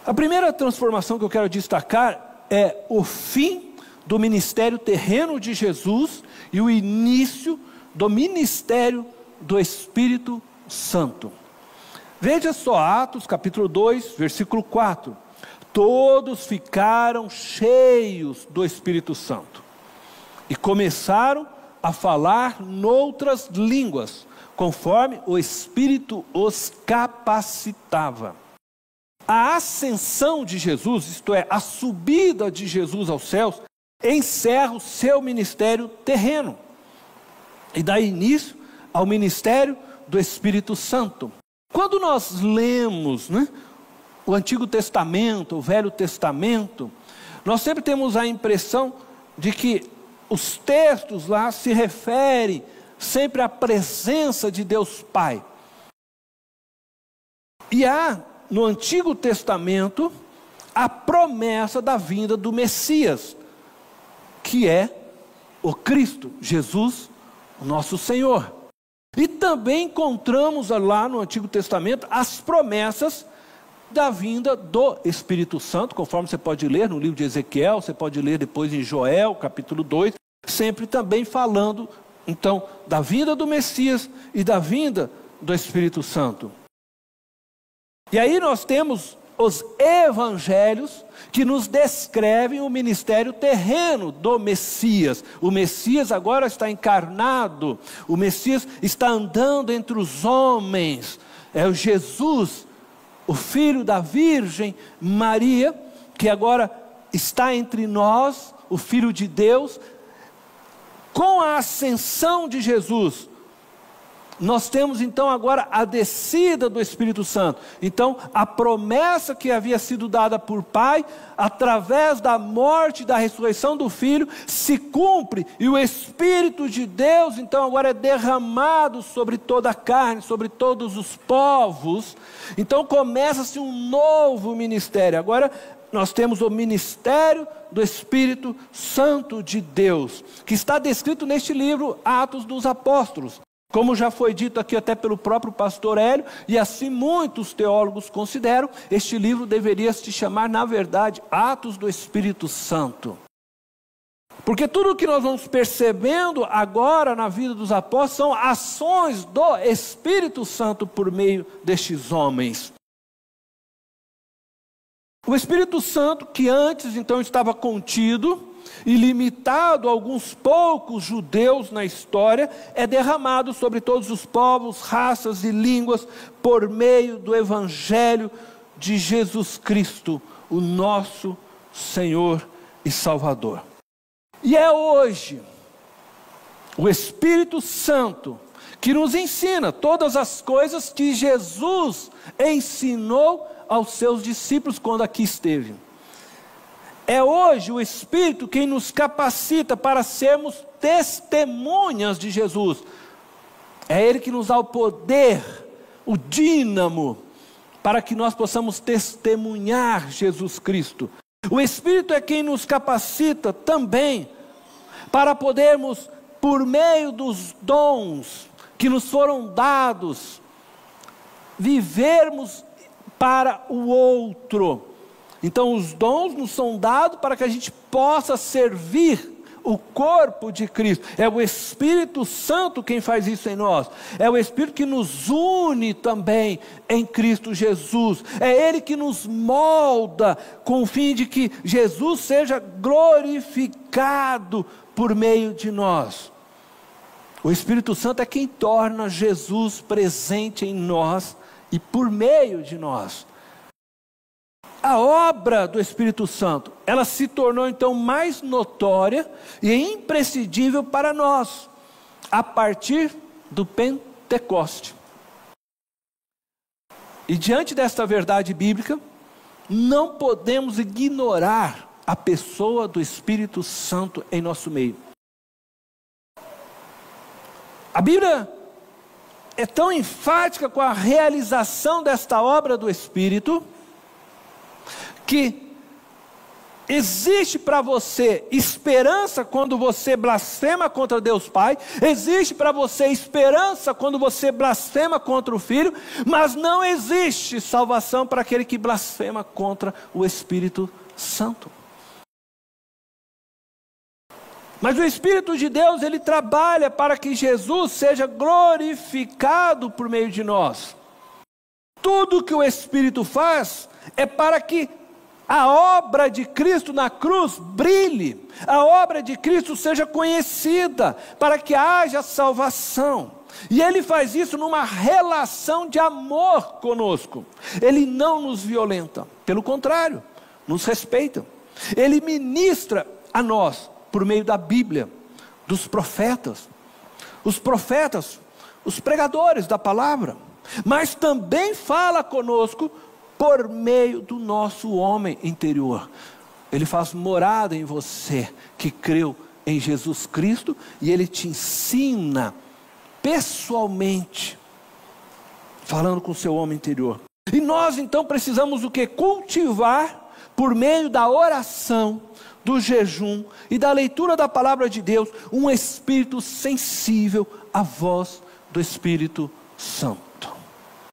A primeira transformação que eu quero destacar é o fim do ministério terreno de Jesus e o início do ministério do Espírito Santo. Veja só Atos capítulo 2, versículo 4. Todos ficaram cheios do Espírito Santo e começaram a falar noutras línguas, conforme o Espírito os capacitava. A ascensão de Jesus, isto é, a subida de Jesus aos céus, encerra o seu ministério terreno e dá início ao ministério do Espírito Santo. Quando nós lemos, o Antigo Testamento, o Velho Testamento, nós sempre temos a impressão de que os textos lá se referem sempre à presença de Deus Pai. E há no Antigo Testamento a promessa da vinda do Messias, que é o Cristo, Jesus, o nosso Senhor. E também encontramos lá no Antigo Testamento as promessas da vinda do Espírito Santo, conforme você pode ler no livro de Ezequiel, você pode ler depois em Joel, capítulo 2, sempre também falando, então, da vinda do Messias e da vinda do Espírito Santo. E aí nós temos os evangelhos que nos descrevem o ministério terreno do Messias. O Messias agora está encarnado, o Messias está andando entre os homens, é o Jesus, o filho da Virgem Maria, que agora está entre nós, o Filho de Deus. Com a ascensão de Jesus, nós temos então agora a descida do Espírito Santo. Então a promessa que havia sido dada por Pai, através da morte e da ressurreição do Filho, se cumpre, e o Espírito de Deus então agora é derramado sobre toda a carne, sobre todos os povos. Então começa-se um novo ministério. Agora nós temos o ministério do Espírito Santo de Deus, que está descrito neste livro, Atos dos Apóstolos. Como já foi dito aqui até pelo próprio pastor Hélio, e assim muitos teólogos consideram, este livro deveria se chamar, na verdade, Atos do Espírito Santo. Porque tudo o que nós vamos percebendo agora na vida dos apóstolos são ações do Espírito Santo por meio destes homens. O Espírito Santo, que antes então estava contido e limitado a alguns poucos judeus na história, é derramado sobre todos os povos, raças e línguas por meio do Evangelho de Jesus Cristo, o nosso Senhor e Salvador. E é hoje o Espírito Santo que nos ensina todas as coisas que Jesus ensinou aos seus discípulos quando aqui esteve. É hoje o Espírito quem nos capacita para sermos testemunhas de Jesus. É Ele que nos dá o poder, o dínamo, para que nós possamos testemunhar Jesus Cristo. O Espírito é quem nos capacita também para podermos, por meio dos dons que nos foram dados, vivermos para o outro. Então os dons nos são dados para que a gente possa servir o corpo de Cristo. É o Espírito Santo quem faz isso em nós. É o Espírito que nos une também em Cristo Jesus. É Ele que nos molda com o fim de que Jesus seja glorificado por meio de nós. O Espírito Santo é quem torna Jesus presente em nós e por meio de nós. A obra do Espírito Santo, ela se tornou então mais notória e imprescindível para nós, a partir do Pentecoste. E diante desta verdade bíblica, não podemos ignorar a pessoa do Espírito Santo em nosso meio. A Bíblia é tão enfática com a realização desta obra do Espírito, que Existe para você esperança quando você blasfema contra Deus Pai, existe para você esperança quando você blasfema contra o Filho, mas não existe salvação para aquele que blasfema contra o Espírito Santo. Mas o Espírito de Deus, ele trabalha para que Jesus seja glorificado por meio de nós. Tudo que o Espírito faz é para que a obra de Cristo na cruz brilhe, a obra de Cristo seja conhecida, para que haja salvação. E Ele faz isso numa relação de amor conosco. Ele não nos violenta, pelo contrário, nos respeita. Ele ministra a nós, por meio da Bíblia, dos profetas. Os profetas, os pregadores da palavra. Mas também fala conosco por meio do nosso homem interior. Ele faz morada em você que creu em Jesus Cristo, e Ele te ensina pessoalmente, falando com o seu homem interior. E nós então precisamos o que? Cultivar por meio da oração, do jejum e da leitura da palavra de Deus, um espírito sensível à voz do Espírito Santo.